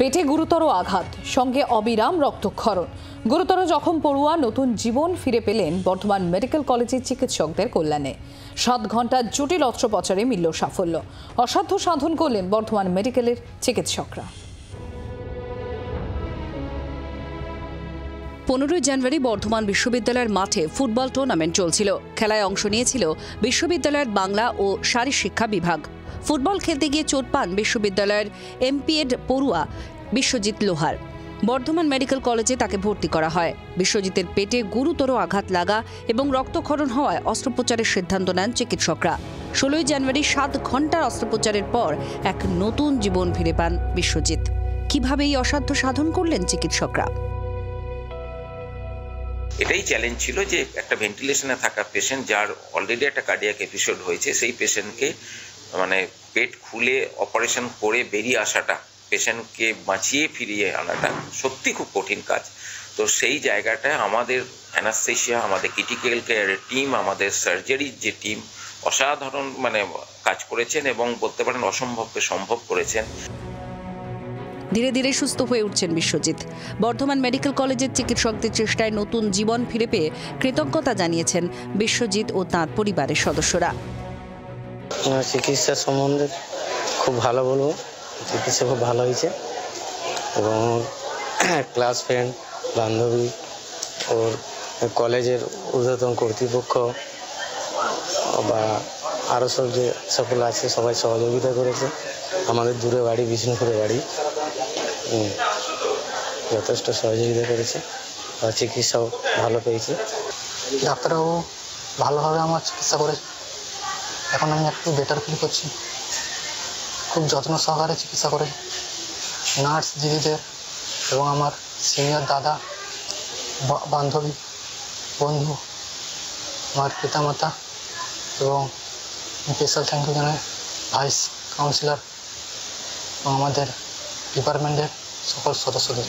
পেটে গুরুতর আঘাত, সঙ্গে অবিরাম রক্তক্ষরণ। গুরুতর জখম পড়ুয়া নতুন জীবন ফিরে পেলেন বর্ধমান মেডিকেল কলেজের চিকিৎসকদের কল্যাণে। 7 ঘন্টার জটিল অস্ত্রোপচারে মিলল সাফল্য। অসাধ্য সাধন করলেন বর্ধমান মেডিকেলের চিকিৎসকরা। 15 জানুয়ারি বর্ধমান বিশ্ববিদ্যালয়ের মাঠে ফুটবল টুর্নামেন্ট চলছিল। খেলায় অংশ নিয়েছিল বিশ্ববিদ্যালয়ের বাংলা ও শারীরশিক্ষা বিভাগ। ফুটবল খেলতে গিয়ে চোট পান বিশ্ববিদ্যালয়ের এমপিএড পড়ুয়া বিশ্বজিৎ লোহার। বর্ধমান মেডিকেল কলেজে তাকে ভর্তি করা হয়। বিশ্বজিতের পেটে গুরুতর আঘাত লাগা এবং রক্তক্ষরণ হওয়ায় অস্ত্রোপচারের সিদ্ধান্ত নেন চিকিৎসকরা। 16 জানুয়ারি 7 ঘন্টার অস্ত্রোপচারের পর এক নতুন জীবন ফিরে পান বিশ্বজিৎ। কিভাবে এই অসাধ্য সাধন করলেন চিকিৎসকরা? এটাই চ্যালেঞ্জ ছিল যে একটা ভেন্টিলেশনে থাকা পেশেন্ট, যার অলরেডি একটা কার্ডিয়াক এপিসোড হয়েছে, সেই পেশেন্টকে পেট খুলে অপারেশন করে বেরিয়ে আসাটা, পেশেন্টকে বাঁচিয়ে ফিরিয়ে আনাটা সত্যি খুব কঠিন কাজ। তো সেই জায়গাটায় আমাদের অ্যানাস্থেশিয়া, আমাদের ক্রিটিক্যাল কেয়ারের টিম, আমাদের সার্জারির যে টিম অসাধারণ কাজ করেছেন এবং বলতে পারেন অসম্ভবকে সম্ভব করেছেন। ধীরে ধীরে সুস্থ হয়ে উঠছেন বিশ্বজিৎ। বর্ধমান মেডিকেল কলেজের চিকিৎসকদের চেষ্টায় নতুন জীবন ফিরে পেয়ে কৃতজ্ঞতা জানিয়েছেন বিশ্বজিৎ ও তাঁর পরিবারের সদস্যরা। চিকিৎসা সম্বন্ধে খুব ভালো বলবো, চিকিৎসা খুব ভালো হয়েছে এবং ক্লাস ফ্রেন্ড, বান্ধবী ওর কলেজের ঊর্ধ্বতন কর্তৃপক্ষ বা আরও সব যে সকল আছে সবাই সহযোগিতা করেছে। আমাদের দূরে বাড়ি, বিষ্ণুপুরে বাড়ি, যথেষ্ট সহযোগিতা করেছে আর চিকিৎসাও ভালো পেয়েছে। ডাক্তারবাবু ভালোভাবে আমার চিকিৎসা করেছে। এখন আমি একটু বেটার ফিল করছি। খুব যত্ন সহকারে চিকিৎসা করে নার্স দিদিদের এবং আমার সিনিয়র দাদা, বান্ধবী, বন্ধু, আমার পিতামাতা এবং স্পেশাল থ্যাংক ইউ জানাই ভাইস কাউন্সিলর এবং আমাদের ডিপার্টমেন্টের সকল সদস্যদের।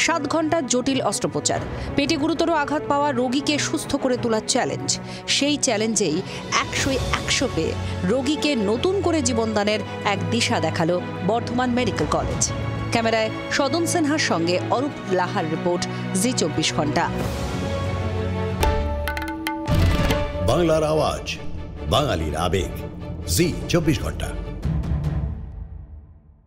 7 ঘন্টার জটিল অস্ত্রোপচার, পেটে গুরুতর আঘাত পাওয়া রোগীকে সুস্থ করে তোলার চ্যালেঞ্জ। সেই চ্যালেঞ্জেই 100 পেয়ে রোগীকে নতুন করে জীবনদানের এক দিশা দেখালো বর্ধমান মেডিকেল কলেজ। ক্যামেরায় সদন সিনহার সঙ্গে অরূপ লাহার রিপোর্ট, জি 24 ঘন্টা। বাংলার আওয়াজ, বাঙালির আবেগ, জি 24 ঘন্টা।